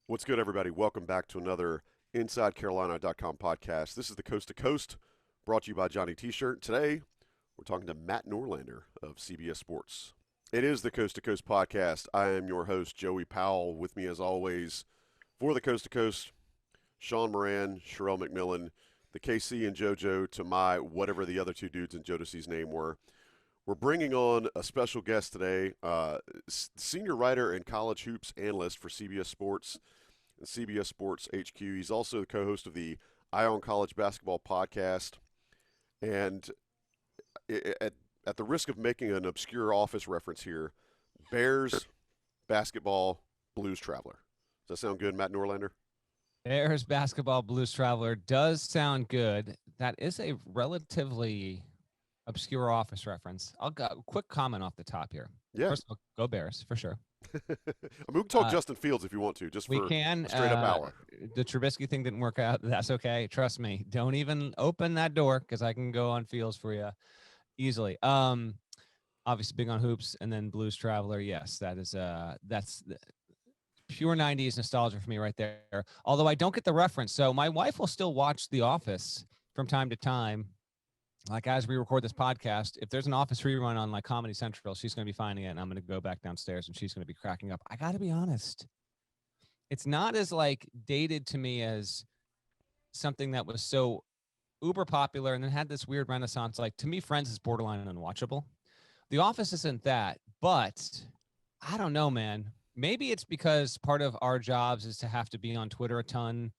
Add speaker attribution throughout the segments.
Speaker 1: What's good, everybody? Welcome back to another InsideCarolina.com podcast. This is the Coast to Coast, brought to you by Johnny T-Shirt. Today, we're talking to Matt Norlander of CBS Sports. It is the Coast to Coast podcast. I am your host, Joey Powell. With me, as always, for the Coast to Coast, Sean Moran, Sherelle McMillan, the KC and JoJo to my whatever the other two dudes in Jodeci's name were. We're bringing on a special guest today, senior writer and college hoops analyst for CBS Sports and CBS Sports HQ. He's also the co-host of the Eye on College Basketball podcast. And at the risk of making an obscure Office reference here, Bears, basketball, Blues Traveler. Does that sound good, Matt Norlander?
Speaker 2: Bears, basketball, Blues Traveler does sound good. That is a relatively obscure Office reference. I'll go quick comment off the top here.
Speaker 1: Yeah.
Speaker 2: First of all, go Bears for sure.
Speaker 1: I mean, we can talk Justin Fields if you want to, just for
Speaker 2: we can
Speaker 1: a straight up hour.
Speaker 2: The Trubisky thing didn't work out. That's okay. Trust me. Don't even open that door because I can go on Fields for you easily. Obviously big on hoops, and then Blues Traveler. Yes, that's pure 90s nostalgia for me right there. Although I don't get the reference. So my wife will still watch The Office from time to time. Like as we record this podcast, if there's an Office rerun on like Comedy Central, she's going to be finding it, and I'm going to go back downstairs and she's going to be cracking up. I got to be honest. It's not as like dated to me as something that was so uber popular and then had this weird renaissance. Like to me, Friends is borderline unwatchable. The Office isn't that, but I don't know, man. Maybe it's because part of our jobs is to have to be on Twitter a ton.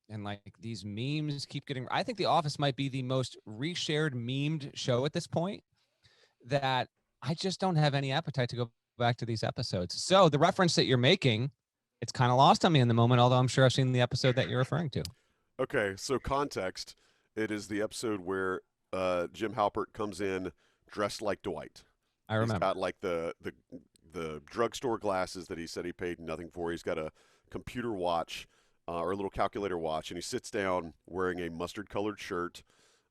Speaker 2: And like these memes keep getting, I think The Office might be the most reshared memed show at this point, that I just don't have any appetite to go back to these episodes. So the reference that you're making, it's kind of lost on me in the moment, although I'm sure I've seen the episode that you're referring to.
Speaker 1: Okay, so context, it is the episode where Jim Halpert comes in dressed like Dwight.
Speaker 2: I remember.
Speaker 1: He's got like the drugstore glasses that he said he paid nothing for. He's got a computer watch. Or a little calculator watch, and he sits down wearing a mustard-colored shirt.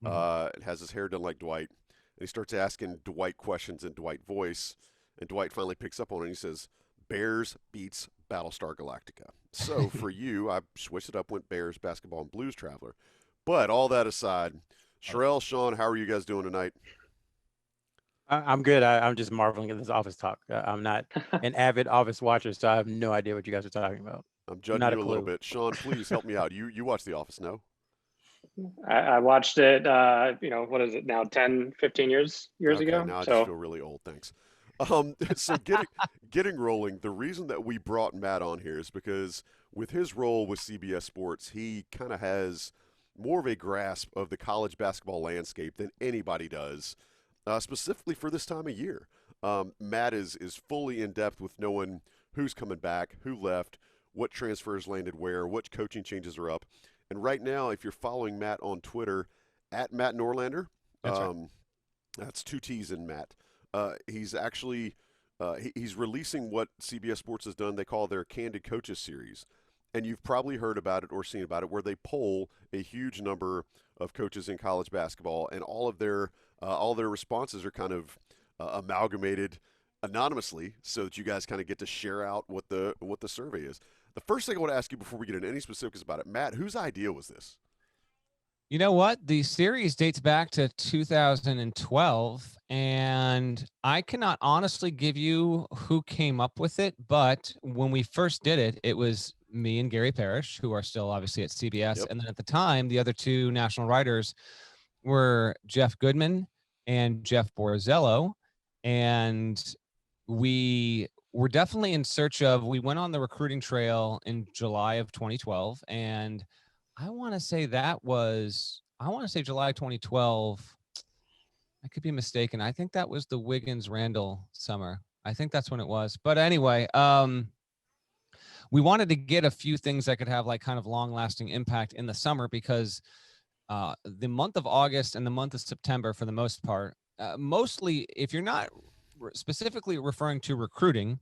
Speaker 1: It has his hair done like Dwight, and he starts asking Dwight questions in Dwight voice, and Dwight finally picks up on it, and he says, Bears beats Battlestar Galactica. So for you, I switched it up, went Bears, basketball, and Blues Traveler. But all that aside, Sherelle, Sean, how are you guys doing tonight?
Speaker 3: I'm good. I'm just marveling at this Office talk. I'm not an avid Office watcher, so I have no idea what you guys are talking about.
Speaker 1: I'm judging you a little bit. Sean, please help me out. You watch The Office, no?
Speaker 4: I watched it, what is it now, 10, 15 years ago?
Speaker 1: Now I just feel really old, thanks. So getting rolling, the reason that we brought Matt on here is because with his role with CBS Sports, he kind of has more of a grasp of the college basketball landscape than anybody does, specifically for this time of year. Matt is fully in depth with knowing who's coming back, who left, what transfers landed where, what coaching changes are up. And right now, if you're following Matt on Twitter, at Matt Norlander, that's two T's in Matt, he's actually he's releasing what CBS Sports has done. They call their Candid Coaches series. And you've probably heard about it or seen about it, where they poll a huge number of coaches in college basketball, and all their responses are kind of amalgamated anonymously, so that you guys kind of get to share out what the survey is. The first thing I want to ask you before we get into any specifics about it, Matt, whose idea was this?
Speaker 2: You know what? The series dates back to 2012, and I cannot honestly give you who came up with it, but when we first did it, it was me and Gary Parrish, who are still obviously at CBS. Yep. And then at the time, the other two national writers were Jeff Goodman and Jeff Borzello, and we were definitely in search of, we went on the recruiting trail in July of 2012. And I want to say July 2012. I could be mistaken. I think that was the Wiggins-Randall summer. I think that's when it was. But anyway, we wanted to get a few things that could have like kind of long-lasting impact in the summer, because the month of August and the month of September, for the most part, mostly if you're not specifically referring to recruiting,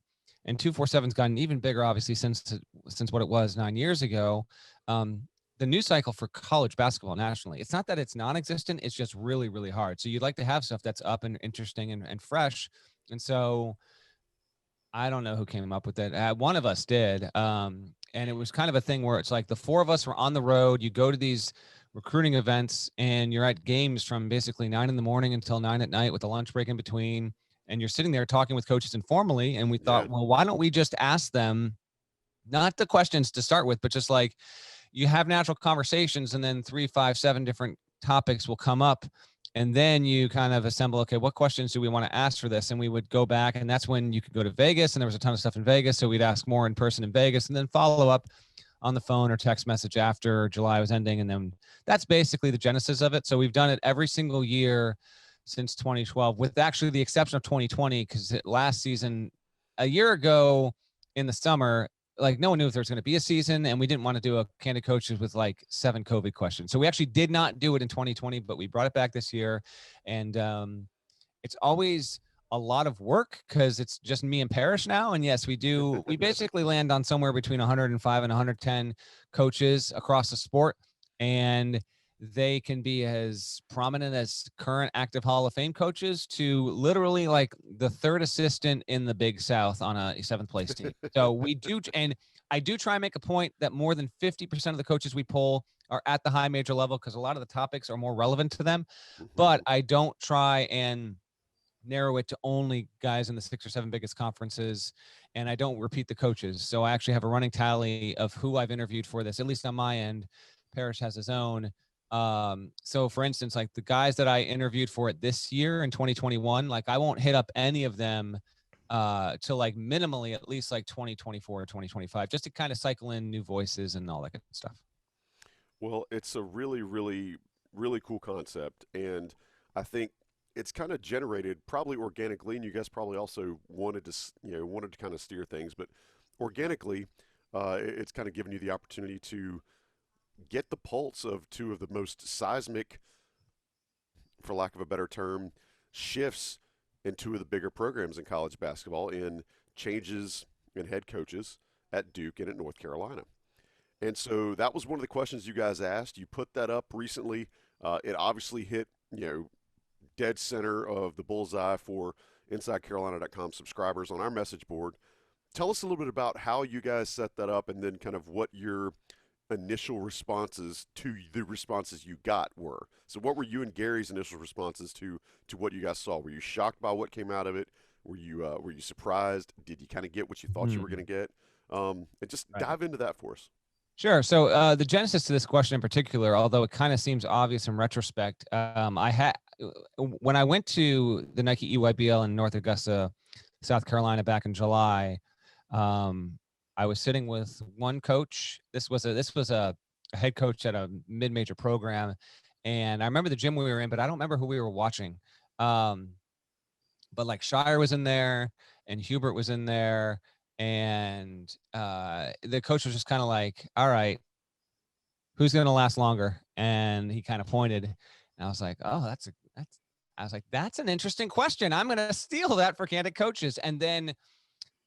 Speaker 2: and 247's gotten even bigger, obviously, since what it was 9 years ago. The news cycle for college basketball nationally, it's not that it's non-existent, it's just really, really hard. So you'd like to have stuff that's up and interesting and fresh. And so I don't know who came up with it. One of us did. And it was kind of a thing where it's like the four of us were on the road. You go to these recruiting events and you're at games from basically 9 in the morning until 9 at night with a lunch break in between. And you're sitting there talking with coaches informally. And we thought, well, why don't we just ask them, not the questions to start with, but just like you have natural conversations and then 3, 5, 7 different topics will come up. And then you kind of assemble, okay, what questions do we want to ask for this? And we would go back, and that's when you could go to Vegas, and there was a ton of stuff in Vegas. So we'd ask more in person in Vegas and then follow up on the phone or text message after July was ending. And then that's basically the genesis of it. So we've done it every single year since 2012, with actually the exception of 2020, because last season, a year ago in the summer, like no one knew if there was going to be a season, and we didn't want to do a Candid Coaches with like 7 COVID questions. So we actually did not do it in 2020, but we brought it back this year. And it's always a lot of work because it's just me and Parrish now. And yes, we basically land on somewhere between 105 and 110 coaches across the sport. And they can be as prominent as current active Hall of Fame coaches to literally like the third assistant in the Big South on a 7th place team. So we do, and I do try and make a point that more than 50% of the coaches we poll are at the high major level because a lot of the topics are more relevant to them. But I don't try and narrow it to only guys in the 6 or 7 biggest conferences, and I don't repeat the coaches. So I actually have a running tally of who I've interviewed for this, at least on my end. Parrish has his own. So for instance, like the guys that I interviewed for it this year in 2021, like I won't hit up any of them to like minimally at least like 2024 or 2025, just to kind of cycle in new voices and all that good stuff.
Speaker 1: Well, it's a really, really, really cool concept, and I think it's kind of generated probably organically, and you guys probably also wanted to kind of steer things, but organically, it's kind of given you the opportunity to get the pulse of 2 of the most seismic, for lack of a better term, shifts in 2 of the bigger programs in college basketball, in changes in head coaches at Duke and at North Carolina. And so that was one of the questions you guys asked. You put that up recently. It obviously hit, dead center of the bullseye for InsideCarolina.com subscribers on our message board. Tell us a little bit about how you guys set that up, and then kind of what your initial responses to the responses you got were. So what were you and Gary's initial responses to what you guys saw? Were you shocked by what came out of it? Were you surprised? Did you kind of get what you thought you were going to get? And just dive into that for us.
Speaker 2: Sure. So the genesis to this question in particular, although it kind of seems obvious in retrospect, when I went to the Nike EYBL in North Augusta, South Carolina back in July, I was sitting with one coach. This was a head coach at a mid-major program, and I remember the gym we were in, but I don't remember who we were watching. But like Shire was in there, and Hubert was in there, and the coach was just kind of like, "All right, who's going to last longer?" And he kind of pointed, and I was like, "Oh, that's an interesting question. I'm going to steal that for Candid Coaches." And then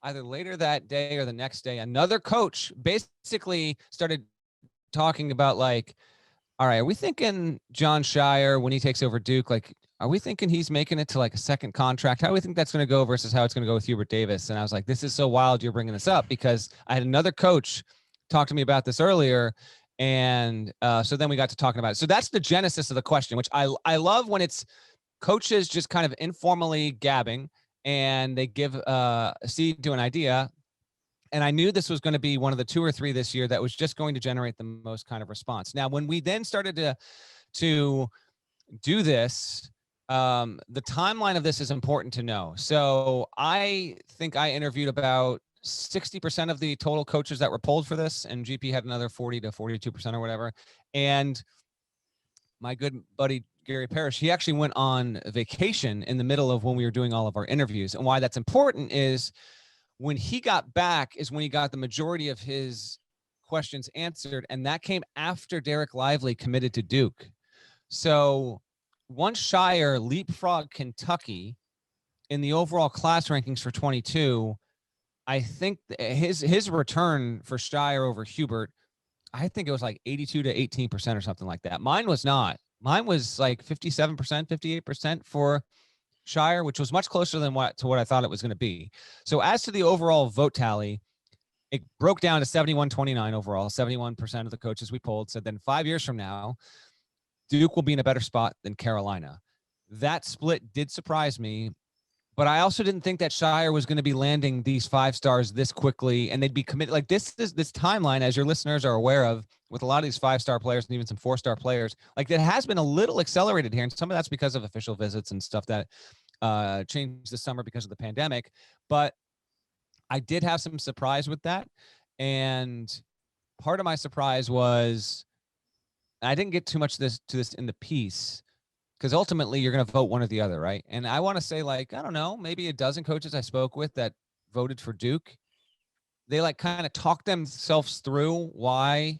Speaker 2: either later that day or the next day, another coach basically started talking about like, all right, are we thinking John Shire when he takes over Duke? Like, are we thinking he's making it to like a second contract? How do we think that's going to go versus how it's going to go with Hubert Davis? And I was like, this is so wild you're bringing this up, because I had another coach talk to me about this earlier. And so then we got to talking about it. So that's the genesis of the question, which I love when it's coaches just kind of informally gabbing, and they give a seed to an idea. And I knew this was going to be one of the 2 or 3 this year that was just going to generate the most kind of response. Now, when we then started to do this, the timeline of this is important to know. So I think I interviewed about 60% of the total coaches that were polled for this, and GP had another 40 to 42% or whatever. And my good buddy Gary Parrish, he actually went on vacation in the middle of when we were doing all of our interviews. And why that's important is when he got back is when he got the majority of his questions answered. And that came after Derek Lively committed to Duke. So once Shire leapfrogged Kentucky in the overall class rankings for 22, I think his return for Shire over Hubert, I think it was like 82 to 18% or something like that. Mine was not. Mine was like 57%, 58% for Shire, which was much closer than what I thought it was going to be. So as to the overall vote tally, it broke down to 71-29 overall. 71% of the coaches we polled said then 5 years from now, Duke will be in a better spot than Carolina. That split did surprise me, but I also didn't think that Shire was going to be landing these 5 stars this quickly, and they'd be committed. Like this timeline, as your listeners are aware of, with a lot of these 5-star players and even some 4-star players, like that has been a little accelerated here, and some of that's because of official visits and stuff that changed this summer because of the pandemic. But I did have some surprise with that, and part of my surprise was I didn't get too much to this in the piece, because ultimately you're going to vote one or the other, right? And I want to say, like, I don't know, maybe a dozen coaches I spoke with that voted for Duke, they like kind of talked themselves through why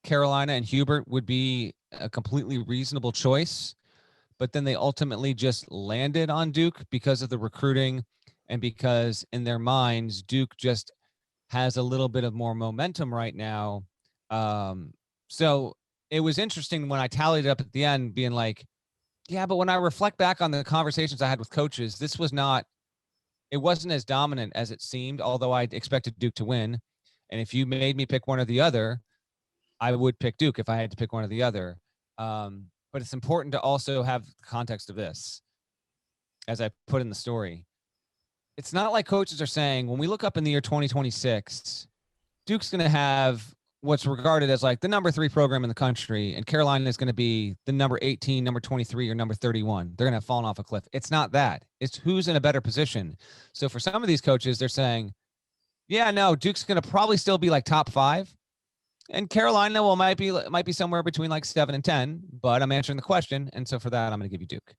Speaker 2: Carolina and Hubert would be a completely reasonable choice, but then they ultimately just landed on Duke because of the recruiting and because in their minds Duke just has a little bit of more momentum right now. So it was interesting when I tallied it up at the end, being like, yeah, but when I reflect back on the conversations I had with coaches, it wasn't as dominant as it seemed, although I expected Duke to win. And if you made me pick one or the other, I would pick Duke if I had to pick one or the other. But it's important to also have the context of this, as I put in the story. It's not like coaches are saying, when we look up in the year 2026, Duke's going to have what's regarded as like the number 3 program in the country, and Carolina is going to be the number 18, number 23, or number 31. They're going to have fallen off a cliff. It's not that. It's who's in a better position. So for some of these coaches, they're saying, yeah, no, Duke's going to probably still be like top 5. And Carolina might be somewhere between like 7 and 10, but I'm answering the question. And so for that, I'm going to give you Duke.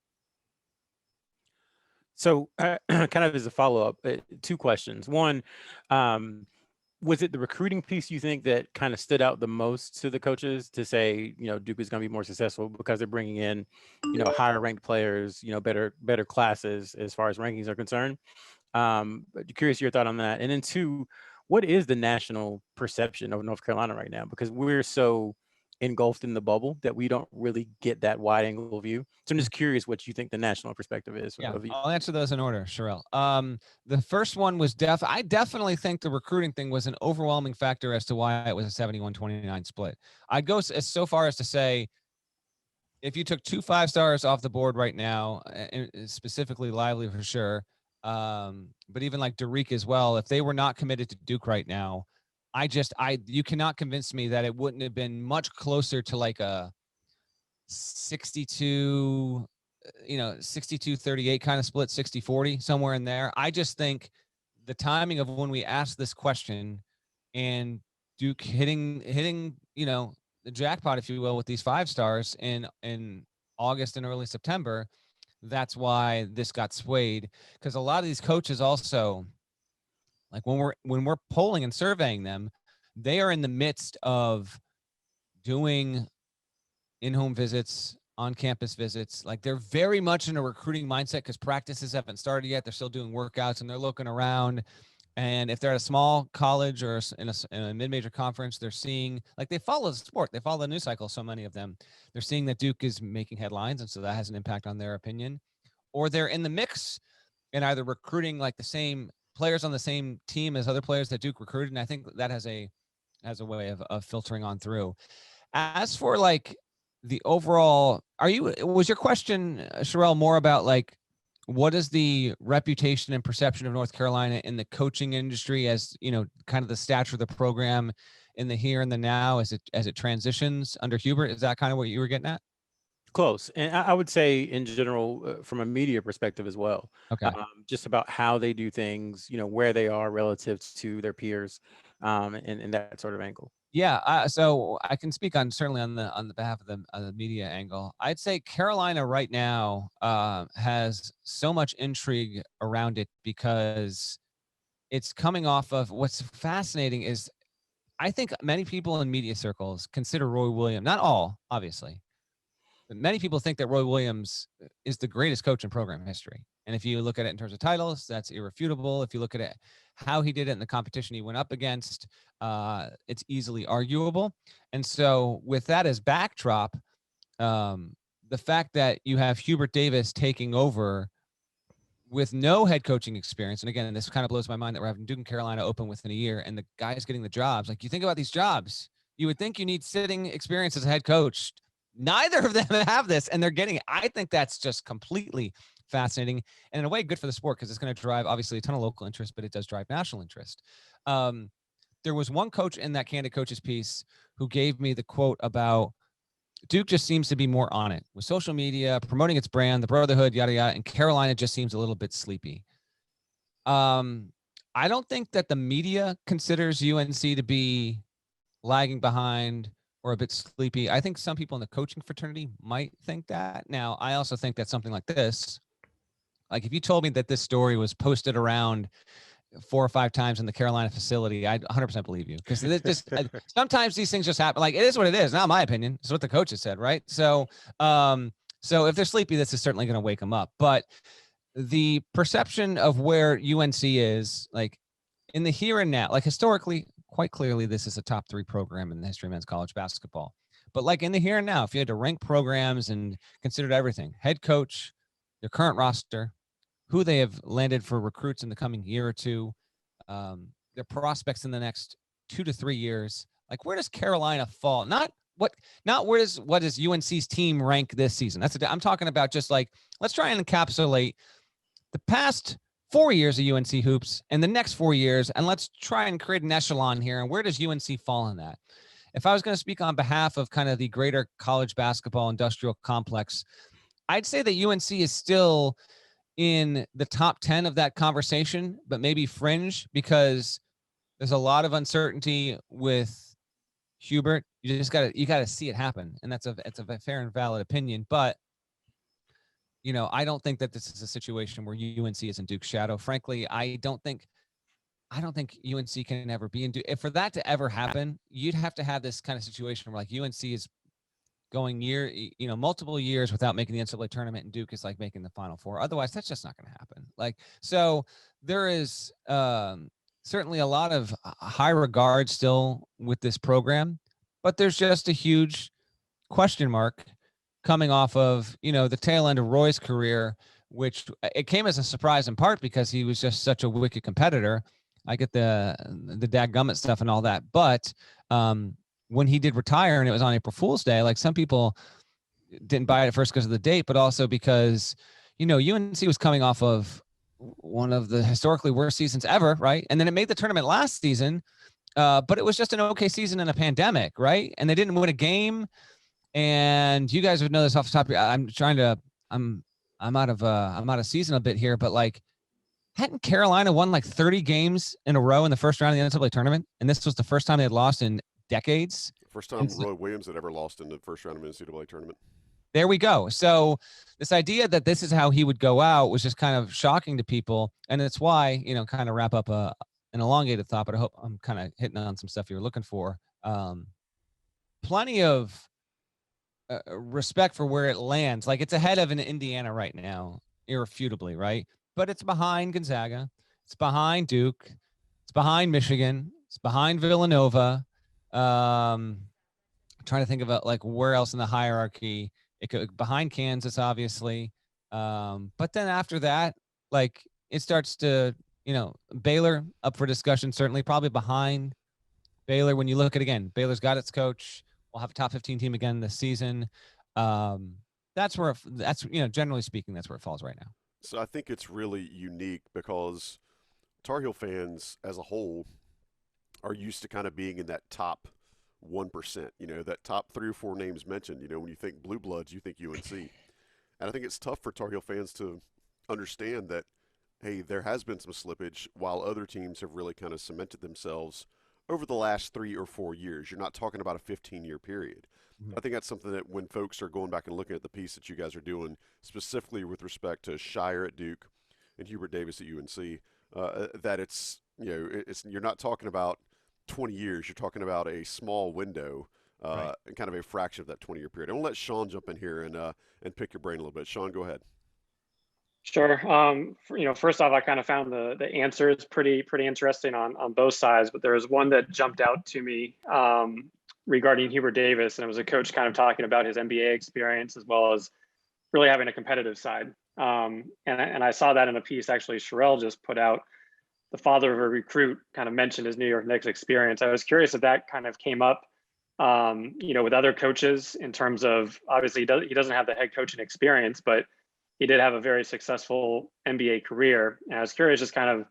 Speaker 3: So kind of as a follow-up, 2 questions. One, was it the recruiting piece you think that kind of stood out the most to the coaches to say, Duke is going to be more successful because they're bringing in, higher ranked players, better classes as far as rankings are concerned? But curious your thought on that. And then 2, what is the national perception of North Carolina right now? Because we're so engulfed in the bubble that we don't really get that wide angle view. So I'm just curious what you think the national perspective is.
Speaker 2: Yeah, I'll answer those in order, Sherelle. The first one was I definitely think the recruiting thing was an overwhelming factor as to why it was a 71-29 split. I'd go so far as to say, if you took 2 5-stars off the board right now, specifically Lively for sure, but even like Derek as well, if they were not committed to Duke right now, you cannot convince me that it wouldn't have been much closer to like a 62, 62-38 kind of split, 60-40, somewhere in there. I just think the timing of when we asked this question and Duke hitting, the jackpot, if you will, with these 5 stars in August and early September, that's why this got swayed. Because a lot of these coaches also, like when we're polling and surveying them, they are in the midst of doing in-home visits, on-campus visits. Like they're very much in a recruiting mindset because practices haven't started yet. They're still doing workouts and they're looking around. And if they're at a small college or in a mid-major conference, they're seeing, like, they follow the sport. They follow the news cycle, so many of them. They're seeing that Duke is making headlines, and so that has an impact on their opinion. Or they're in the mix and either recruiting like the same players on the same team as other players that Duke recruited. And I think that has a way of filtering on through. As for like the overall, was your question, Sherelle, more about like, what is the reputation and perception of North Carolina in the coaching industry as, kind of the stature of the program in the here and the now as it transitions under Hubert? Is that kind of what you were getting at?
Speaker 3: Close. And I would say in general, from a media perspective as well,
Speaker 2: Okay.
Speaker 3: just about how they do things, where they are relative to their peers, and that sort of angle.
Speaker 2: Yeah, so I can speak certainly on the behalf of the media angle. I'd say Carolina right now has so much intrigue around it because it's coming off of, what's fascinating is I think many people in media circles consider Roy Williams, not all, obviously, but many people think that Roy Williams is the greatest coach in program history. And if you look at it in terms of titles, that's irrefutable. If you look at it, how he did it in the competition he went up against, it's easily arguable. And so with that as backdrop, the fact that you have Hubert Davis taking over with no head coaching experience. And again, this kind of blows my mind that we're having Duke and Carolina open within a year and the guys getting the jobs. Like, you think about these jobs, you would think you need sitting experience as a head coach. Neither of them have this, and they're getting it. I think that's just completely fascinating and in a way good for the sport, because it's going to drive obviously a ton of local interest, but it does drive national interest. There was one coach in that Candid Coaches piece who gave me the quote about Duke just seems to be more on it with social media, promoting its brand, the brotherhood, yada, yada. And Carolina just seems a little bit sleepy. I don't think that the media considers UNC to be lagging behind or a bit sleepy. I think some people in the coaching fraternity might think that. Now, I also think that something like this, like if you told me that this story was posted around 4 or 5 times in the Carolina facility, I'd 100% believe you, because just sometimes these things just happen. Like, it is what it is. Not my opinion. It's what the coaches said, right? So if they're sleepy, this is certainly going to wake them up. But the perception of where UNC is, like in the here and now, like historically, quite clearly, this is a top 3 program in the history of men's college basketball. But like in the here and now, if you had to rank programs and considered everything, head coach, their current roster, who they have landed for recruits in the coming year or two, their prospects in the next 2 to 3 years, like where does Carolina fall? Not what does UNC's team rank this season? I'm talking about just like, let's try and encapsulate the past 4 years of UNC hoops and the next 4 years, and let's try and create an echelon here. And where does UNC fall in that? If I was going to speak on behalf of kind of the greater college basketball industrial complex, I'd say that UNC is still in the top 10 of that conversation, but maybe fringe, because there's a lot of uncertainty with Hubert. You gotta see it happen. And it's a fair and valid opinion, but I don't think that this is a situation where UNC is in Duke's shadow. Frankly, I don't think UNC can ever be in Duke. If for that to ever happen, you'd have to have this kind of situation where like UNC is going multiple years without making the NCAA tournament, and Duke is like making the Final Four. Otherwise, that's just not going to happen. Like, so there is certainly a lot of high regard still with this program, but there's just a huge question mark coming off of, the tail end of Roy's career, which it came as a surprise in part because he was just such a wicked competitor. I get the dadgummit stuff and all that, but when he did retire and it was on April Fool's Day, like some people didn't buy it at first because of the date, but also because, UNC was coming off of one of the historically worst seasons ever, right? And then it made the tournament last season, but it was just an okay season in a pandemic, right? And they didn't win a game. And you guys would know this off the top. I'm out of season a bit here, but like, hadn't Carolina won like 30 games in a row in the first round of the NCAA tournament? And this was the first time they had lost in decades.
Speaker 1: First time Roy Williams had ever lost in the first round of the NCAA tournament.
Speaker 2: There we go. So this idea that this is how he would go out was just kind of shocking to people. And it's why, kind of wrap up an elongated thought, but I hope I'm kind of hitting on some stuff you're looking for. Plenty of respect for where it lands. Like, it's ahead of an Indiana right now, irrefutably, right? But it's behind Gonzaga. It's behind Duke. It's behind Michigan. It's behind Villanova. Trying to think about like where else in the hierarchy. It could behind Kansas, obviously. But then after that, like it starts to, Baylor up for discussion, certainly probably behind Baylor. When you look at again, Baylor's got its coach. We'll have a top 15 team again this season. That's generally speaking, that's where it falls right now.
Speaker 1: So I think it's really unique because Tar Heel fans as a whole are used to kind of being in that top 1%, that top 3 or 4 names mentioned. When you think Blue Bloods, you think UNC. And I think it's tough for Tar Heel fans to understand that, hey, there has been some slippage while other teams have really kind of cemented themselves over the last 3 or 4 years. You're not talking about a 15-year period. I think that's something that when folks are going back and looking at the piece that you guys are doing, specifically with respect to Shire at Duke and Hubert Davis at UNC, that it's you're not talking about 20 years. You're talking about a small window, right, and kind of a fraction of that 20-year period. I'm gonna let Sean jump in here and pick your brain a little bit. Sean, go ahead.
Speaker 4: Sure. First off, I kind of found the answers pretty interesting on both sides, but there was one that jumped out to me regarding Hubert Davis, and it was a coach kind of talking about his NBA experience as well as really having a competitive side. And I saw that in a piece actually Sherelle just put out. The father of a recruit kind of mentioned his New York Knicks experience. I was curious if that kind of came up, with other coaches in terms of, obviously he doesn't have the head coaching experience, but he did have a very successful NBA career. And I was curious just kind of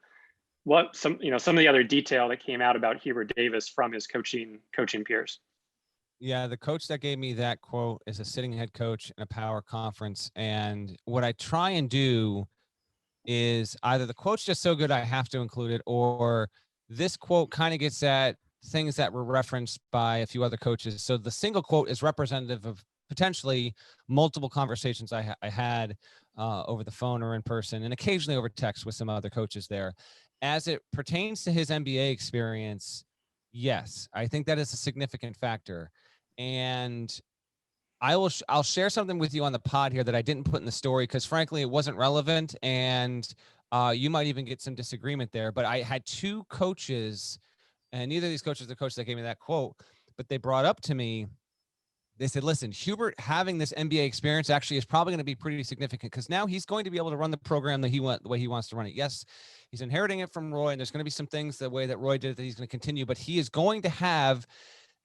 Speaker 4: what some of the other detail that came out about Hubert Davis from his coaching peers.
Speaker 2: Yeah, the coach that gave me that quote is a sitting head coach in a power conference. And what I try and do is either the quote's just so good I have to include it, or this quote kind of gets at things that were referenced by a few other coaches. So the single quote is representative of potentially multiple conversations I had over the phone or in person, and occasionally over text with some other coaches there. As it pertains to his NBA experience, yes, I think that is a significant factor. And I'll share something with you on the pod here that I didn't put in the story because frankly it wasn't relevant, and you might even get some disagreement there. But I had two coaches, and neither of these coaches are the coach that gave me that quote, but they brought up to me. They said, "Listen, Hubert having this NBA experience actually is probably going to be pretty significant because now he's going to be able to run the program the way he wants to run it. Yes, he's inheriting it from Roy, and there's going to be some things the way that Roy did it that he's going to continue, but he is going to have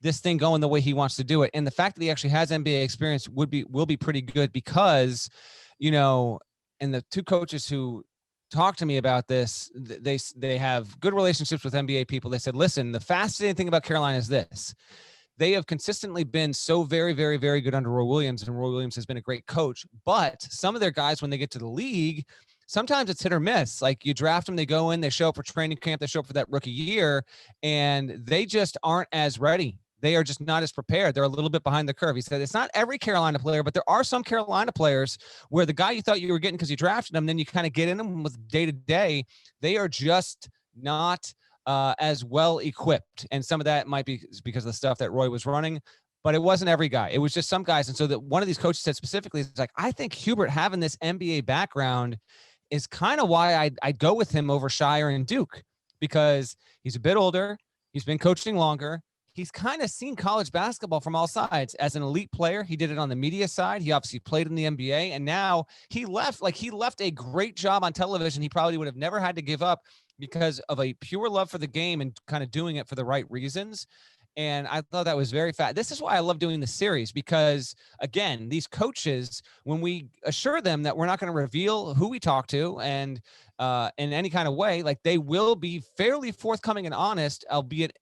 Speaker 2: this thing going the way he wants to do it. And the fact that he actually has NBA experience will be pretty good because, and the two coaches who talked to me about this, they have good relationships with NBA people. They said, listen, the fascinating thing about Carolina is this. They have consistently been so very, very, very good under Roy Williams, and Roy Williams has been a great coach. But some of their guys, when they get to the league, sometimes it's hit or miss. Like you draft them, they go in, they show up for training camp, they show up for that rookie year, and they just aren't as ready. They are just not as prepared. They're a little bit behind the curve. He said, it's not every Carolina player, but there are some Carolina players where the guy you thought you were getting because you drafted them, then you kind of get in them with day to day. They are just not as well equipped. And some of that might be because of the stuff that Roy was running, but it wasn't every guy. It was just some guys. And so that one of these coaches said specifically, it's like, I think Hubert having this NBA background is kind of why I'd go with him over Shire and Duke, because he's a bit older. He's been coaching longer. He's kind of seen college basketball from all sides. As an elite player, he did it on the media side. He obviously played in the NBA, and now he left a great job on television he probably would have never had to give up because of a pure love for the game and kind of doing it for the right reasons. And I thought that was very fat. This is why I love doing the series, because again, these coaches, when we assure them that we're not going to reveal who we talk to and in any kind of way, like they will be fairly forthcoming and honest, albeit,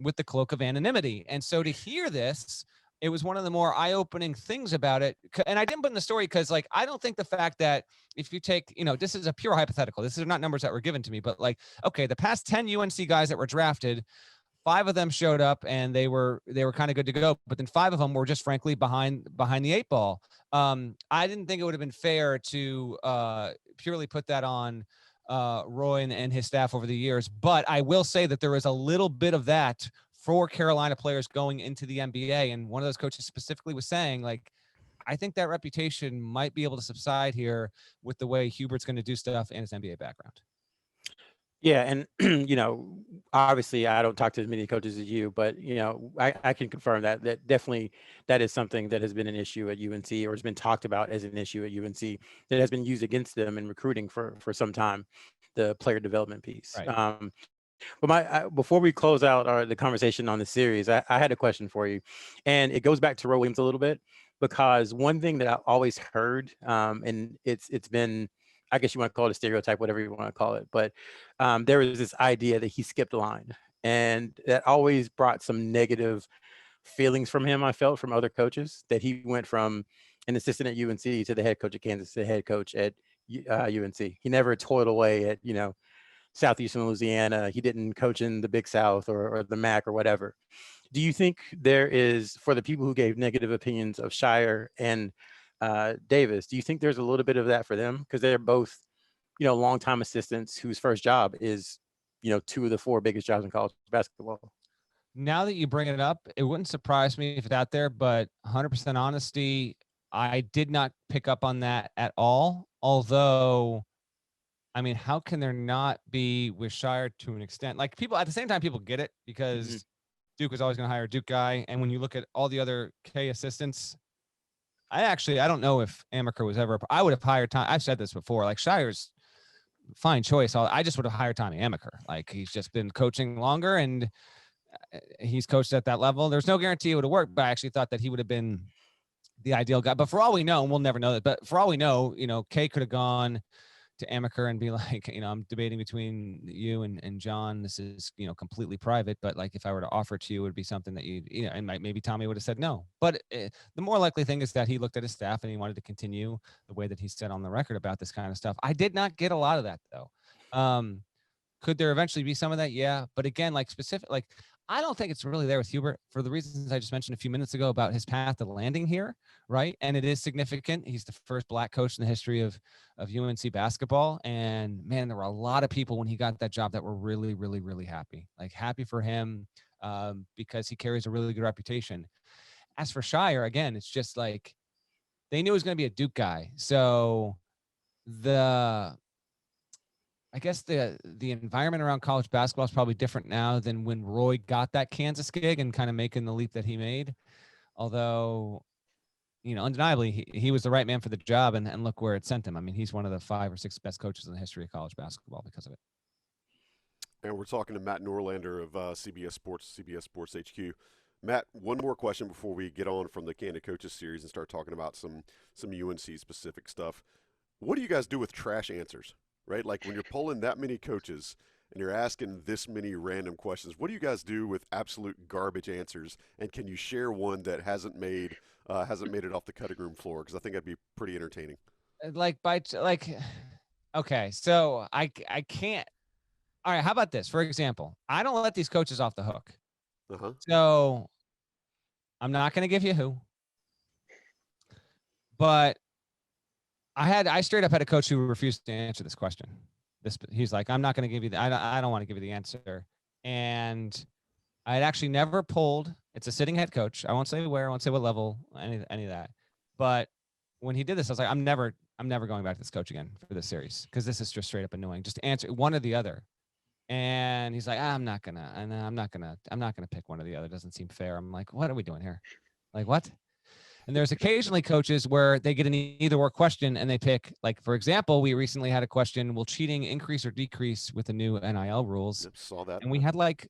Speaker 2: with the cloak of anonymity. And so to hear this, it was one of the more eye-opening things about it. And I didn't put in the story because, like, I don't think the fact that if you take, this is a pure hypothetical. This is not numbers that were given to me, but like, okay, the past 10 UNC guys that were drafted, 5 of them showed up and they were kind of good to go. But then 5 of them were just frankly behind the 8 ball. I didn't think it would have been fair to purely put that on Roy and his staff over the years. But I will say that there is a little bit of that for Carolina players going into the NBA. And one of those coaches specifically was saying, like, I think that reputation might be able to subside here with the way Hubert's going to do stuff and his NBA background.
Speaker 3: Yeah. And, obviously I don't talk to as many coaches as you, but, I can confirm that definitely that is something that has been an issue at UNC, or has been talked about as an issue at UNC that has been used against them in recruiting for some time, the player development piece.
Speaker 2: Right.
Speaker 3: But before we close out the conversation on the series, I had a question for you, and it goes back to Roy Williams a little bit, because one thing that I always heard, and it's been, I guess you want to call it a stereotype, whatever you want to call it, but there was this idea that he skipped a line, and that always brought some negative feelings from him. I felt from other coaches that he went from an assistant at UNC to the head coach at Kansas to the head coach at UNC. He never toiled away at Southeastern Louisiana. He didn't coach in the Big South or the MAC or whatever. Do you think there is, for the people who gave negative opinions of Shire and Davis, do you think there's a little bit of that for them? Because they're both, longtime assistants whose first job is, 2 of the 4 biggest jobs in college basketball.
Speaker 2: Now that you bring it up, it wouldn't surprise me if it's out there, but 100% honesty, I did not pick up on that at all. Although, I mean, how can there not be with Shire to an extent? Like, people at the same time, people get it because Duke was always going to hire a Duke guy. And when you look at all the other K assistants, I don't know if Amaker was ever. I would have hired Tommy. I've said this before. Like Shire's fine choice. I just would have hired Tommy Amaker. Like he's just been coaching longer and he's coached at that level. There's no guarantee it would have worked, but I actually thought that he would have been the ideal guy. But for all we know, and we'll never know that, but for all we know, Kay could have gone to Amaker and be like, I'm debating between you and John. This is, completely private, but like if I were to offer it to you, it would be something that and maybe Tommy would have said no. But the more likely thing is that he looked at his staff and he wanted to continue the way that he said on the record about this kind of stuff. I did not get a lot of that though. Could there eventually be some of that? Yeah. But again, I don't think it's really there with Hubert for the reasons I just mentioned a few minutes ago about his path to landing here, right? And it is significant. He's the first Black coach in the history of UNC basketball. And man, there were a lot of people when he got that job that were really, really, really happy. Like happy for him because he carries a really good reputation. As for Shire, again, it's just like they knew he was going to be a Duke guy. So I guess the environment around college basketball is probably different now than when Roy got that Kansas gig and kind of making the leap that he made. Although, undeniably, he was the right man for the job, and look where it sent him. I mean, he's one of the 5 or 6 best coaches in the history of college basketball because of it.
Speaker 1: And we're talking to Matt Norlander of CBS Sports HQ. Matt, one more question before we get on from the Candid Coaches series and start talking about some UNC-specific stuff. What do you guys do with trash answers? Right? Like when you're polling that many coaches and you're asking this many random questions, what do you guys do with absolute garbage answers? And can you share one that hasn't made it off the cutting room floor? Because I think that'd be pretty entertaining.
Speaker 2: Okay, so I can't. All right, how about this? For example, I don't let these coaches off the hook.
Speaker 1: Uh-huh.
Speaker 2: So I'm not going to give you who, but I straight up had a coach who refused to answer this question. He's like, I'm not going to give you I don't want to give you the answer. And I had actually never pulled. It's a sitting head coach. I won't say where, I won't say what level, any of that. But when he did this, I was like, I'm never going back to this coach again for this series because this is just straight up annoying. Just answer one or the other. And he's like, I'm not gonna pick one or the other. It doesn't seem fair. I'm like, what are we doing here? Like what? And there's occasionally coaches where they get an either or question and they pick, like, for example, we recently had a question, will cheating increase or decrease with the new NIL rules?
Speaker 1: Yep, saw that.
Speaker 2: And we had like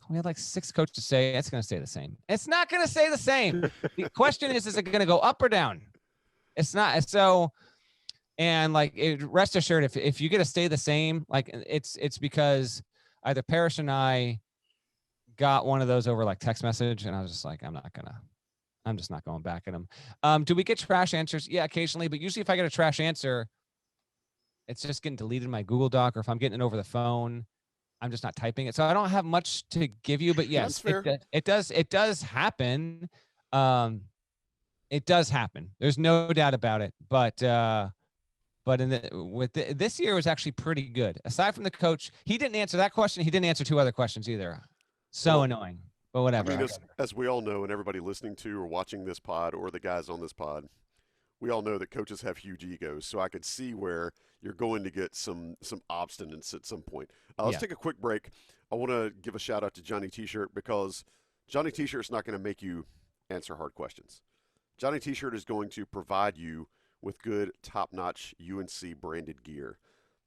Speaker 2: 6 coaches say it's going to stay the same. It's not going to stay the same. The question is it going to go up or down? It's not. So, and rest assured, if you get to stay the same, like it's because either Parrish and I got one of those over like text message. And I was just like, I'm just not going back at them. Do we get trash answers? Yeah, occasionally. But usually if I get a trash answer, it's just getting deleted in my Google Doc, or if I'm getting it over the phone, I'm just not typing it. So I don't have much to give you, but yes, it does happen. It does happen. There's no doubt about it. But this year was actually pretty good. Aside from the coach, he didn't answer that question. He didn't answer 2 other questions either. So annoying. But whatever.
Speaker 1: I mean, as we all know, and everybody listening to or watching this pod or the guys on this pod, we all know that coaches have huge egos. So I could see where you're going to get some obstinance at some point. Let's take a quick break. I want to give a shout out to Johnny T-Shirt because Johnny T-Shirt's not going to make you answer hard questions. Johnny T-Shirt is going to provide you with good, top-notch UNC branded gear.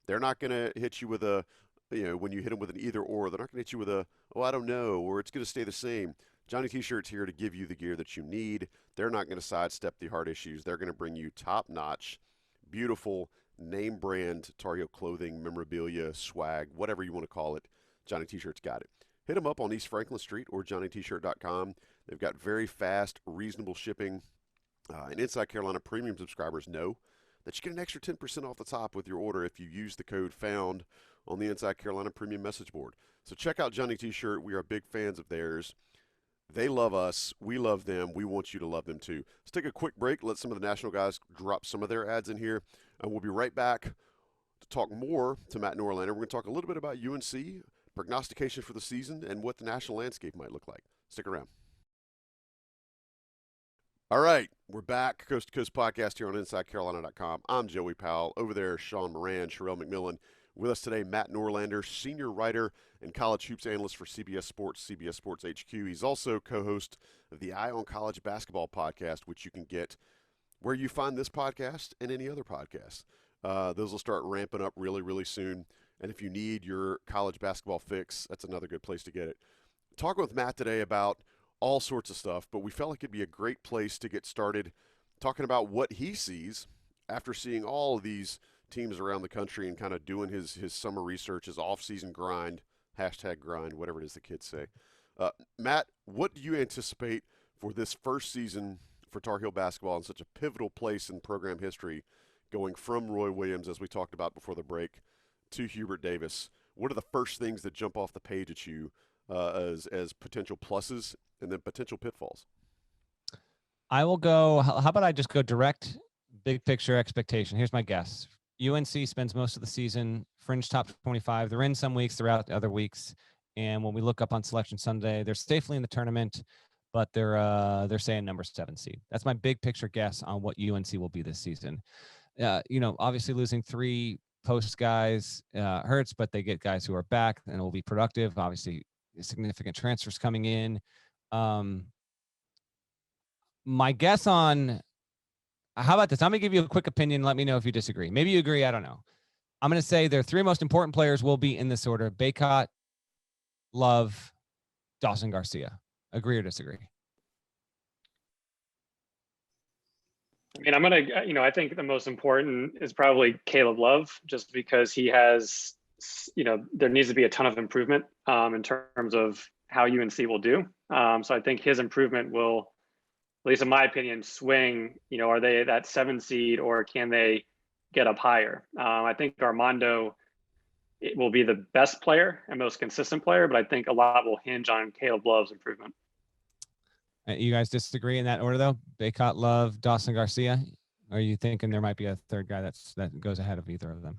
Speaker 1: They're not going to hit you with a when you hit them with an either or, they're not going to hit you with a, oh, I don't know, or it's going to stay the same. Johnny T-Shirt's here to give you the gear that you need. They're not going to sidestep the hard issues. They're going to bring you top-notch, beautiful, name brand Tar Heel clothing, memorabilia, swag, whatever you want to call it. Johnny T-Shirt's got it. Hit them up on East Franklin Street or johnnytshirt.com. They've got very fast, reasonable shipping. And Inside Carolina premium subscribers know that you get an extra 10% off the top with your order if you use the code FOUND on the Inside Carolina Premium message board. So check out Johnny T-Shirt. We are big fans of theirs. They love us. We love them. We want you to love them too. Let's take a quick break. Let some of the national guys drop some of their ads in here. And we'll be right back to talk more to Matt Norlander. We're going to talk a little bit about UNC, prognostication for the season, and what the national landscape might look like. Stick around. All right, we're back. Coast to Coast podcast here on InsideCarolina.com. I'm Joey Powell. Over there, Sean Moran, Sherelle McMillan. With us today, Matt Norlander, senior writer and college hoops analyst for CBS Sports, CBS Sports HQ. He's also co-host of the Eye on College Basketball podcast, which you can get where you find this podcast and any other podcast. Those will start ramping up really, really soon. And if you need your college basketball fix, that's another good place to get it. Talking with Matt today about all sorts of stuff, but we felt like it'd be a great place to get started talking about what he sees after seeing all of these teams around the country and kind of doing his summer research, his off-season grind, #grind, whatever it is the kids say. Matt, what do you anticipate for this first season for Tar Heel basketball in such a pivotal place in program history, going from Roy Williams, as we talked about before the break, to Hubert Davis? What are the first things that jump off the page at you as potential pluses and then potential pitfalls?
Speaker 2: I will go, how about I just go direct big picture expectation? Here's my guess. UNC spends most of the season fringe top 25. They're in some weeks, throughout the other weeks. And when we look up on Selection Sunday, they're safely in the tournament, but they're saying number 7 seed. That's my big picture guess on what UNC will be this season. Obviously losing 3 post guys hurts, but they get guys who are back and will be productive. Obviously, significant transfers coming in. My guess on, how about this? I'm going to give you a quick opinion. Let me know if you disagree. Maybe you agree. I don't know. I'm going to say their 3 most important players will be in this order: Bacot, Love, Dawson Garcia. Agree or disagree?
Speaker 4: I mean, I'm going to, I think the most important is probably Caleb Love, just because he has, there needs to be a ton of improvement in terms of how UNC will do. So I think his improvement will, at least in my opinion, swing, are they that 7 seed or can they get up higher? I think Armando, it will be the best player and most consistent player, but I think a lot will hinge on Caleb Love's improvement.
Speaker 2: You guys disagree in that order, though? Bacot, Love, Dawson Garcia? Or are you thinking there might be a third guy that goes ahead of either of them?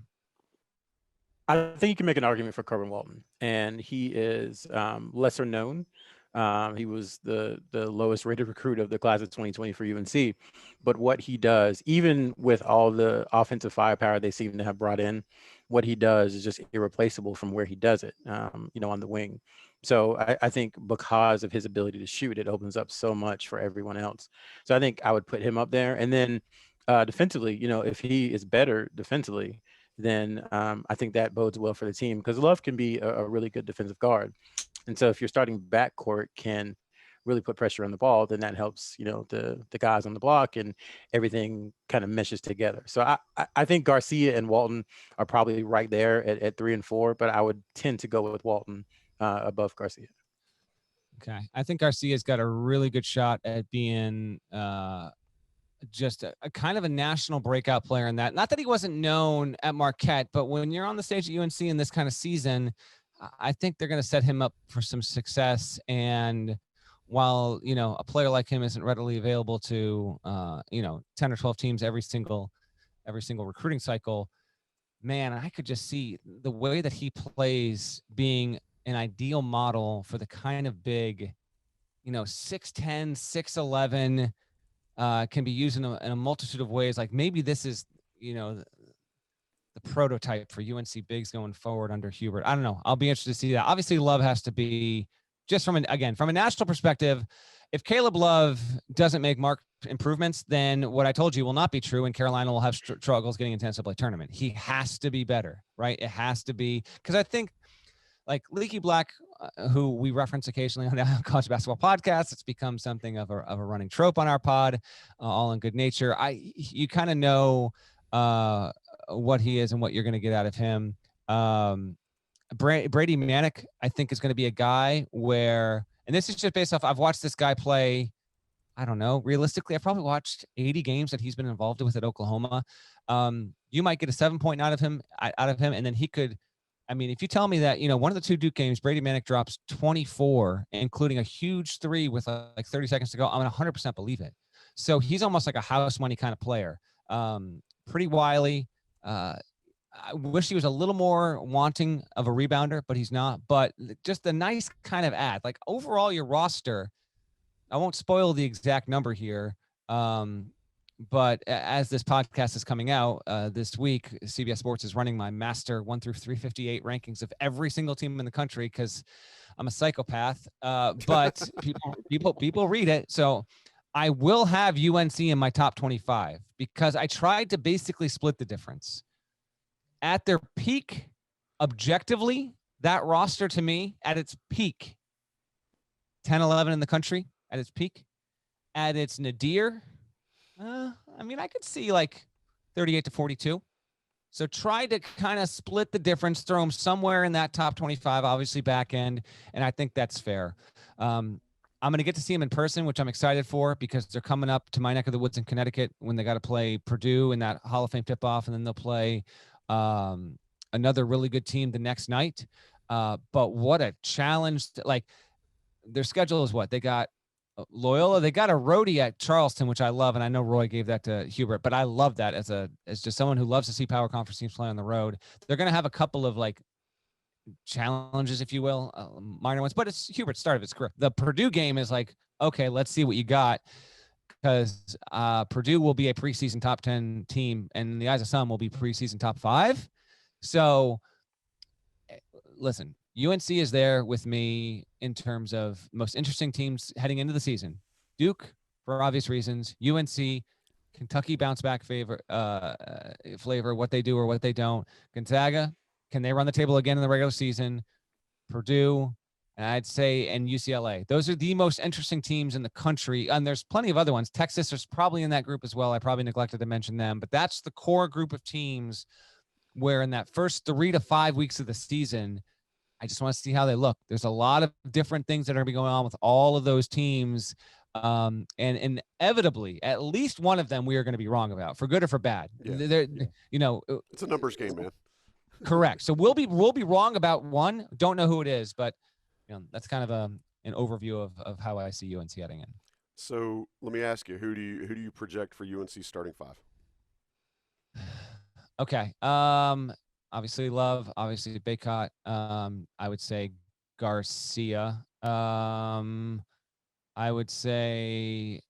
Speaker 3: I think you can make an argument for Kerwin Walton, and he is lesser known. He was the lowest rated recruit of the class of 2020 for UNC. But what he does, even with all the offensive firepower they seem to have brought in, what he does is just irreplaceable from where he does it, on the wing. So I think because of his ability to shoot, it opens up so much for everyone else. So I think I would put him up there. And then defensively, if he is better defensively, then I think that bodes well for the team, because Love can be a really good defensive guard. And so if your starting backcourt can really put pressure on the ball, then that helps, the guys on the block, and everything kind of meshes together. So I think Garcia and Walton are probably right there at 3 and 4, but I would tend to go with Walton above Garcia.
Speaker 2: Okay. I think Garcia's got a really good shot at being just a kind of a national breakout player in that. Not that he wasn't known at Marquette, but when you're on the stage at UNC in this kind of season, I think they're going to set him up for some success. And while, a player like him isn't readily available to, 10 or 12 teams every single recruiting cycle, man, I could just see the way that he plays being an ideal model for the kind of big, 6'10", 6'11", can be used in a multitude of ways. Like maybe this is, the prototype for UNC bigs going forward under Hubert. I don't know. I'll be interested to see that. Obviously, Love has to be, just from a national perspective, if Caleb Love doesn't make marked improvements, then what I told you will not be true, and Carolina will have struggles getting into NCAA tournament. He has to be better, right? It has to be, because I think like Leaky Black, who we reference occasionally on the College Basketball Podcast, it's become something of a running trope on our pod, all in good nature. You kind of know what he is and what you're going to get out of him. Brady Manick, I think, is going to be a guy where, and this is just based off, I've watched this guy play, I don't know, realistically, I've probably watched 80 games that he's been involved with at Oklahoma. You might get a 7 point out of him, and then he could, if you tell me that, one of the 2 Duke games, Brady Manick drops 24, including a huge 3 with like 30 seconds to go, I'm going to 100% believe it. So he's almost like a house money kind of player. Pretty wily. I wish he was a little more wanting of a rebounder, but he's not. But just a nice kind of ad. Like overall, your roster, I won't spoil the exact number here, But as this podcast is coming out this week, CBS Sports is running my master 1 through 358 rankings of every single team in the country because I'm a psychopath. But people read it. So I will have UNC in my top 25 because I tried to basically split the difference. At their peak, objectively, that roster to me at its peak, 10, 11 in the country at its peak. At its nadir, I mean, I could see like 38 to 42. So try to kind of split the difference, throw them somewhere in that top 25, obviously back end. And I think that's fair. I'm going to get to see them in person, which I'm excited for because they're coming up to my neck of the woods in Connecticut when they got to play Purdue in that Hall of Fame tip-off. And then they'll play another really good team the next night. But what a challenge. Like their schedule is what? They got Loyola, they got a roadie at Charleston, which I love, and I know Roy gave that to Hubert, but I love that as just someone who loves to see power conference teams play on the road. They're going to have a couple of like challenges, if you will, minor ones, but it's Hubert's start of his career. The Purdue game is like, okay, let's see what you got, because Purdue will be a preseason top 10 team, and in the eyes of some will be preseason top 5. So listen, UNC is there with me in terms of most interesting teams heading into the season. Duke, for obvious reasons. UNC, Kentucky bounce back flavor, what they do or what they don't. Gonzaga, can they run the table again in the regular season? Purdue, and I'd say, and UCLA. Those are the most interesting teams in the country. And there's plenty of other ones. Texas is probably in that group as well. I probably neglected to mention them, but that's the core group of teams where in that first 3 to 5 weeks of the season, I just want to see how they look. There's a lot of different things that are going to be going on with all of those teams. And inevitably, at least one of them we are going to be wrong about, for good or for bad. Yeah. You know,
Speaker 1: it's a numbers game, man.
Speaker 2: Correct. So we'll be wrong about one. Don't know who it is, but you know, that's kind of an overview of how I see UNC heading in.
Speaker 1: So let me ask you, who do you project for UNC starting 5?
Speaker 2: Okay. Obviously Love, obviously Baycott. I would say Garcia. I would say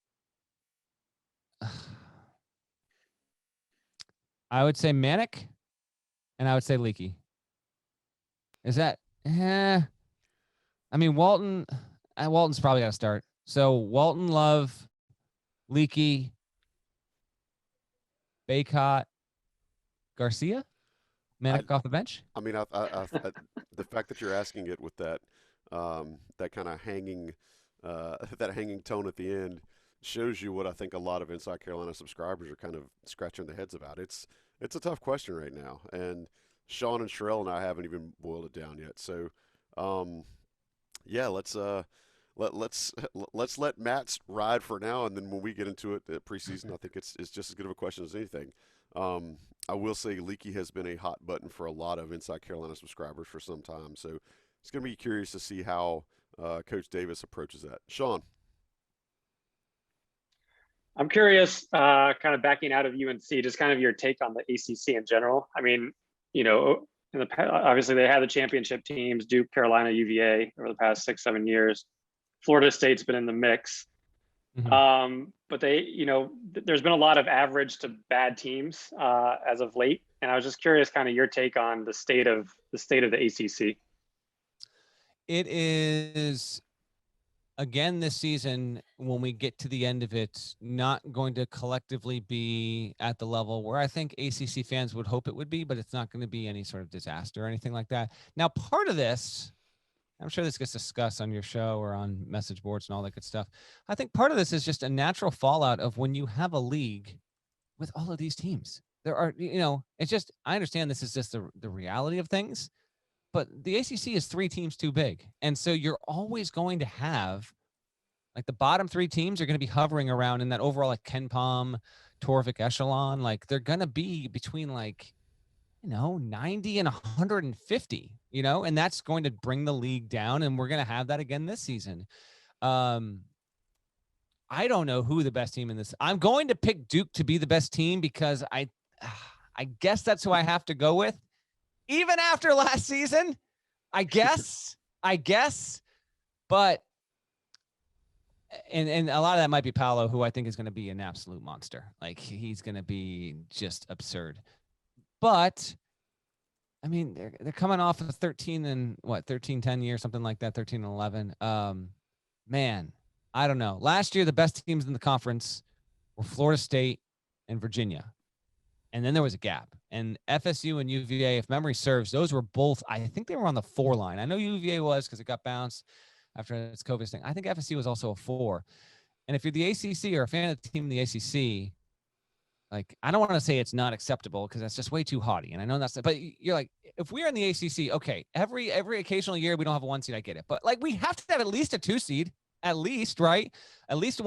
Speaker 2: Manic, and I would say Leaky. Is that I mean Walton's probably got to start. So Walton, Love, Leaky, Baycott, Garcia? Manic off the bench?
Speaker 1: I mean, I, the fact that you're asking it with that that kind of hanging that hanging tone at the end shows you what I think a lot of Inside Carolina subscribers are kind of scratching their heads about. It's a tough question right now, and Sean and Sherelle and I haven't even boiled it down yet. So, yeah, let's let Matt ride for now, and then when we get into it preseason, I think it's just as good of a question as anything. I will say Leaky has been a hot button for a lot of Inside Carolina subscribers for some time, so it's going to be curious to see how Coach Davis approaches that. Sean?
Speaker 4: I'm curious, kind of backing out of UNC, just kind of your take on the ACC in general. I mean, you know, obviously they have the championship teams, Duke, Carolina, UVA over the past 6-7 years. Florida State's been in the mix. Mm-hmm. But they, you know, there's been a lot of average to bad teams as of late, and I was just curious, kind of your take on the state of the ACC.
Speaker 2: It is, again, this season, when we get to the end of it, not going to collectively be at the level where I think ACC fans would hope it would be, but it's not going to be any sort of disaster or anything like that. Now, part of this, I'm sure this gets discussed on your show or on message boards and all that good stuff. I think part of this is just a natural fallout of when you have a league with all of these teams. There are, you know, it's just, I understand this is just the reality of things, but the ACC is 3 teams too big. And so you're always going to have, like, the bottom 3 teams are going to be hovering around in that overall, like, Ken Pom, Torvik echelon. Like, they're going to be between, like, you know, 90 and 150, you know, and that's going to bring the league down, and we're going to have that again this season. I don't know who the best team in this. I'm going to pick Duke to be the best team because I guess that's who I have to go with. Even after last season, I guess, but and a lot of that might be Paolo, who I think is going to be an absolute monster. Like he's going to be just absurd. But I mean, they're coming off of 13-10 years, something like that, 13-11. Man, I don't know. Last year, the best teams in the conference were Florida State and Virginia. And then there was a gap. And FSU and UVA, if memory serves, those were both, I think they were on the 4 line. I know UVA was because it got bounced after its COVID thing. I think FSU was also a 4. And if you're the ACC or a fan of the team in the ACC, like, I don't want to say it's not acceptable because that's just way too haughty. And I know that's, but you're like, if we're in the ACC, okay, every occasional year we don't have a 1 seed, I get it. But like, we have to have at least a 2 seed, at least, right? At least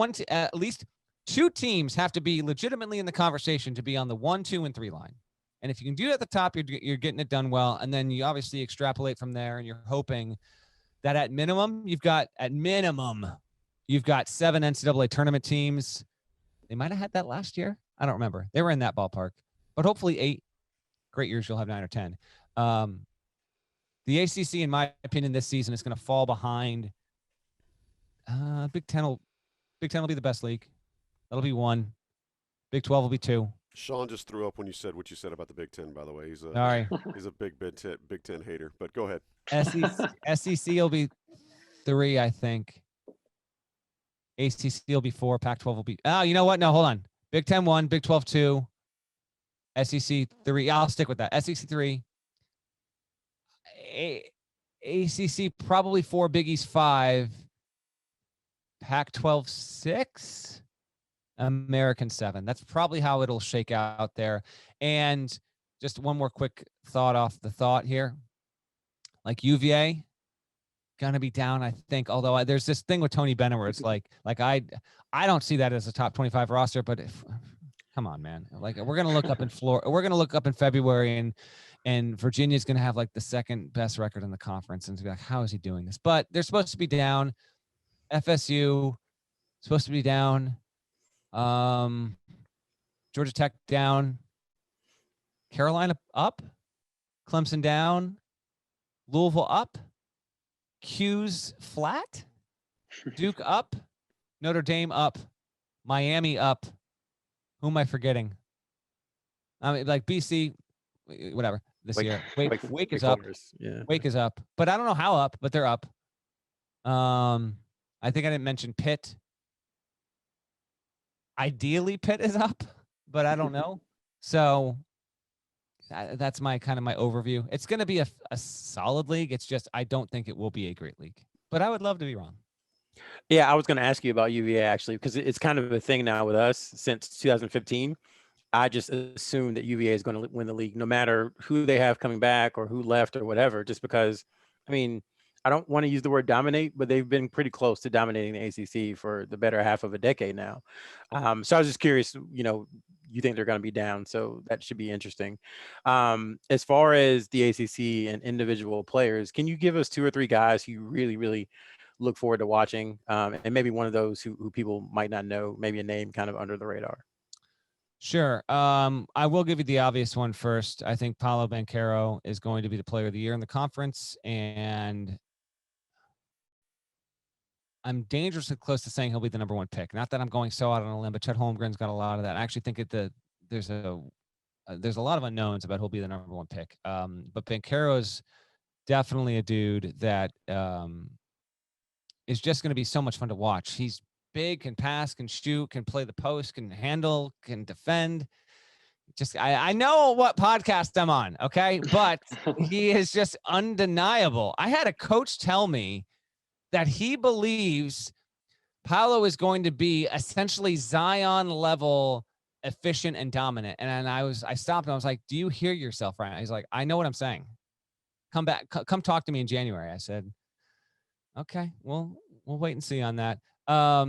Speaker 2: 2 teams have to be legitimately in the conversation to be on the 1, 2, and 3 line. And if you can do it at the top, you're getting it done well. And then you obviously extrapolate from there, and you're hoping that at minimum, you've got 7 NCAA tournament teams. They might have had that last year. I don't remember. They were in that ballpark, but hopefully 8 great years. You'll have 9 or 10. The ACC, in my opinion, this season is going to fall behind. Big Ten will be the best league. That'll be 1. Big 12 will be 2.
Speaker 1: Sean just threw up when you said what you said about the Big Ten, by the way. He's a big Big Ten hater, but go ahead.
Speaker 2: SEC will be 3, I think. ACC will be 4. Pac-12 will be. Oh, you know what? No, hold on. Big Ten 1, Big 12 2, SEC 3. I'll stick with that. SEC 3. ACC probably 4, Big East 5, Pac-12 6, American 7. That's probably how it'll shake out there. And just one more quick thought off the thought here. Like UVA, gonna be down, I think. Although there's this thing with Tony Bennett where it's like I don't see that as a top 25 roster. But come on, man. Like we're gonna look up in Florida. We're gonna look up in February, and Virginia's gonna have like the second best record in the conference, and to be like, how is he doing this? But they're supposed to be down. FSU supposed to be down. Georgia Tech down. Carolina up. Clemson down. Louisville up. Q's flat. Duke up. Notre Dame up. Miami up. Who am I forgetting? I mean, like BC, whatever. This year, Wake is up.
Speaker 3: Yeah.
Speaker 2: Wake is up, but I don't know how up, but they're up. I think I didn't mention Pitt. Ideally, Pitt is up, but I don't know. So that's my overview. It's going to be a solid league. It's just I don't think it will be a great league, but I would love to be wrong.
Speaker 3: Yeah, I was going to ask you about UVA actually, because it's kind of a thing now with us since 2015. I just assume that UVA is going to win the league, no matter who they have coming back or who left or whatever, just because, I mean, I don't want to use the word dominate, but they've been pretty close to dominating the ACC for the better half of a decade now. So I was just curious, you think they're going to be down, so that should be interesting. As far as the ACC and individual players, can you give us 2 or 3 guys who you really, really look forward to watching, and maybe one of those who people might not know, maybe a name kind of under the radar?
Speaker 2: Sure. I will give you the obvious one first. I think Paolo Banchero is going to be the player of the year in the conference, and I'm dangerously close to saying he'll be the number 1 pick. Not that I'm going so out on a limb, but Chet Holmgren's got a lot of that. I actually think there's a lot of unknowns about who'll be the number 1 pick. But Banchero is definitely a dude that is just going to be so much fun to watch. He's big, can pass, can shoot, can play the post, can handle, can defend. Just I know what podcast I'm on, okay? But he is just undeniable. I had a coach tell me that he believes Paolo is going to be essentially Zion level efficient and dominant. And I stopped and I was like, do you hear yourself right now? He's like, I know what I'm saying. Come back, come talk to me in January. I said, okay, well, we'll wait and see on that. I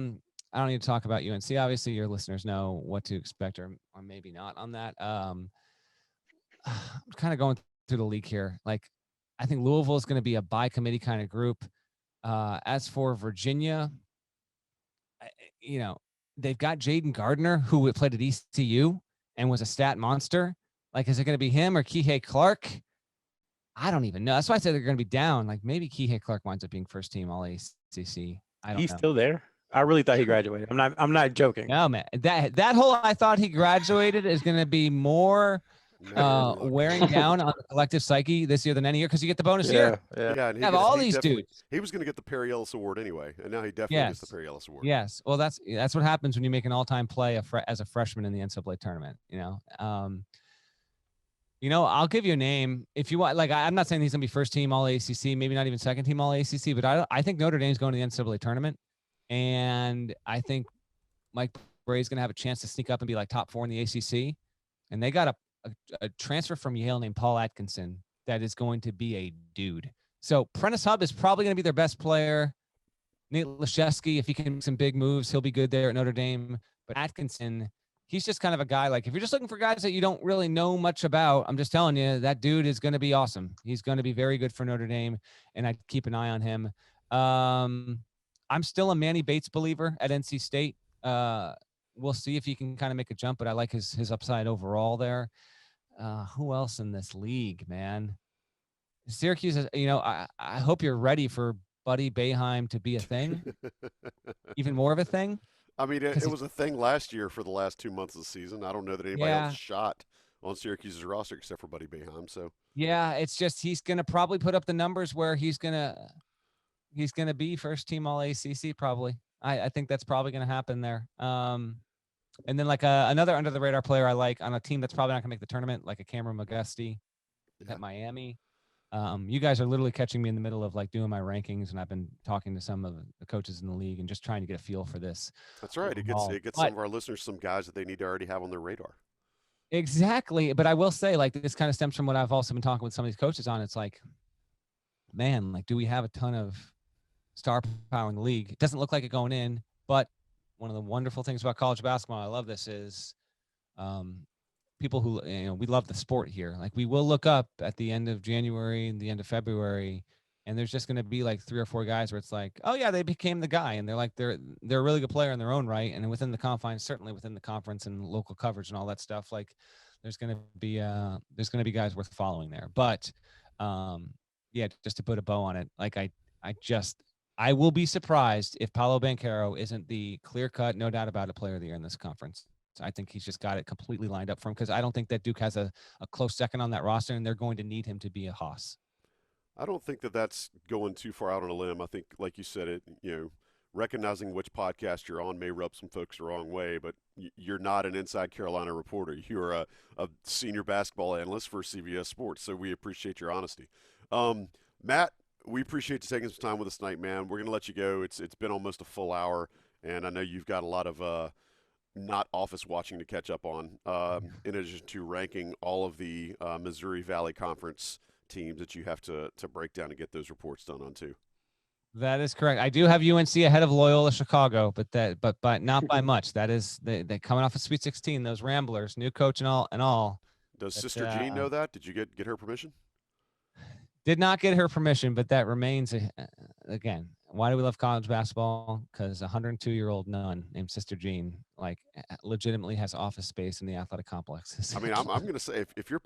Speaker 2: don't need to talk about UNC. Obviously, your listeners know what to expect or maybe not on that. I'm kind of going through the league here. Like, I think Louisville is going to be a by committee kind of group. As for Virginia, they've got Jaden Gardner, who played at ECU and was a stat monster. Like, is it going to be him or Kihei Clark? I don't even know. That's why I said they're going to be down. Like, maybe Kihei Clark winds up being first team All ACC. I don't know.
Speaker 3: He's still there. I really thought he graduated. I'm not joking.
Speaker 2: No, man. That whole I thought he graduated is going to be more wearing down on the collective psyche this year than any year because you get the bonus year.
Speaker 1: Yeah, and
Speaker 2: you have all these dudes.
Speaker 1: He was going to get the Perry Ellis Award anyway, and now he definitely gets the Perry Ellis Award.
Speaker 2: Yes. Well, that's what happens when you make an all-time play as a freshman in the NCAA tournament. I'll give you a name if you want. Like, I'm not saying he's going to be first team All ACC, maybe not even second team All ACC, but I think Notre Dame's going to the NCAA tournament, and I think Mike Brey's going to have a chance to sneak up and be like top 4 in the ACC, and they got a transfer from Yale named Paul Atkinson that is going to be a dude. So Prentice Hub is probably going to be their best player. Nate Laszewski, if he can make some big moves, he'll be good there at Notre Dame. But Atkinson, he's just kind of a guy, like if you're just looking for guys that you don't really know much about, I'm just telling you, that dude is going to be awesome. He's going to be very good for Notre Dame, and I'd keep an eye on him. I'm still a Manny Bates believer at NC State. We'll see if he can kind of make a jump, but I like his upside overall there. Who else in this league, man? Syracuse is, I hope you're ready for Buddy Boeheim to be a thing, even more of a thing.
Speaker 1: I mean, it was a thing last year for the last 2 months of the season. I don't know that anybody else shot on Syracuse's roster except for Buddy Boeheim. So
Speaker 2: yeah, it's just he's gonna probably put up the numbers where he's gonna be first team All ACC probably. I think that's probably gonna happen there. And then like another under the radar player I like on a team that's probably not gonna make the tournament, like a Cameron McGusty at Miami. You guys are literally catching me in the middle of like doing my rankings, and I've been talking to some of the coaches in the league and just trying to get a feel for this.
Speaker 1: That's right. It gets some of our listeners some guys that they need to already have on their radar.
Speaker 2: Exactly. But I will say, like, this kind of stems from what I've also been talking with some of these coaches on. It's like, man, like, do we have a ton of star power in the league? It doesn't look like it going in, but one of the wonderful things about college basketball, I love this, is people who, we love the sport here. Like, we will look up at the end of January and the end of February, and there's just going to be like 3 or 4 guys where it's like, oh yeah, they became the guy, and they're a really good player in their own right, and within the confines, certainly within the conference and local coverage and all that stuff, like there's going to be guys worth following there. But yeah, just to put a bow on it, like I will be surprised if Paolo Banchero isn't the clear-cut, no doubt about it, player of the year in this conference. I think he's just got it completely lined up for him, because I don't think that Duke has a close second on that roster, and they're going to need him to be a hoss.
Speaker 1: I don't think that that's going too far out on a limb. I think, like you said, recognizing which podcast you're on may rub some folks the wrong way, but you're not an Inside Carolina reporter. You're a senior basketball analyst for CBS Sports, so we appreciate your honesty. Matt, we appreciate you taking some time with us tonight, man. We're going to let you go. It's been almost a full hour, and I know you've got a lot of not office watching to catch up on, in addition to ranking all of the Missouri Valley Conference teams that you have to break down and get those reports done on too.
Speaker 2: That is correct. I do have UNC ahead of Loyola Chicago, but not by much. That is they coming off of Sweet 16. Those Ramblers, new coach and all.
Speaker 1: Does Sister Jean know that? Did you get her permission?
Speaker 2: Did not get her permission, but that remains again. Why do we love college basketball? Because a 102-year-old nun named Sister Jean, like, legitimately has office space in the athletic complex.
Speaker 1: I mean, I'm going to say if you're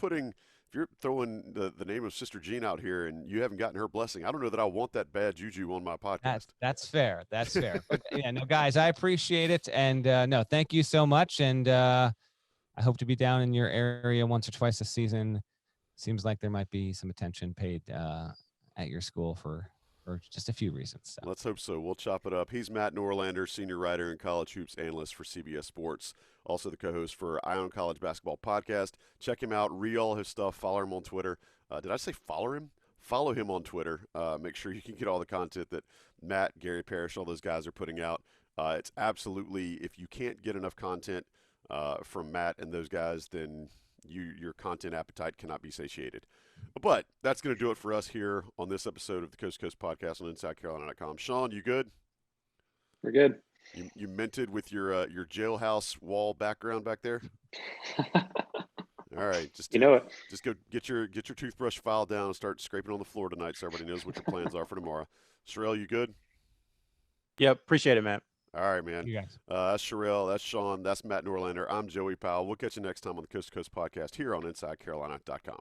Speaker 1: throwing the name of Sister Jean out here and you haven't gotten her blessing, I don't know that I want that bad juju on my podcast.
Speaker 2: That's fair. That's fair. But, yeah, no, guys, I appreciate it. And no, thank you so much. And I hope to be down in your area once or twice this season. Seems like there might be some attention paid at your school for just a few reasons. So.
Speaker 1: Let's hope so. We'll chop it up. He's Matt Norlander, senior writer and college hoops analyst for CBS Sports, also the co-host for Eye on College Basketball Podcast. Check him out. Read all his stuff. Follow him on Twitter. Did I say follow him? Follow him on Twitter. Make sure you can get all the content that Matt, Gary Parrish, all those guys are putting out. It's absolutely, if you can't get enough content from Matt and those guys, then your content appetite cannot be satiated. But that's going to do it for us here on this episode of the Coast to Coast Podcast on InsideCarolina.com. Sean, you good?
Speaker 4: We're good.
Speaker 1: You minted with your jailhouse wall background back there? All right, just go get your toothbrush file down and start scraping on the floor tonight, so everybody knows what your plans are for tomorrow. Sherelle, you good?
Speaker 3: Yep, appreciate it, Matt.
Speaker 1: All right, man.
Speaker 2: You guys.
Speaker 1: That's Sherelle. That's Sean. That's Matt Norlander. I'm Joey Powell. We'll catch you next time on the Coast to Coast Podcast here on InsideCarolina.com.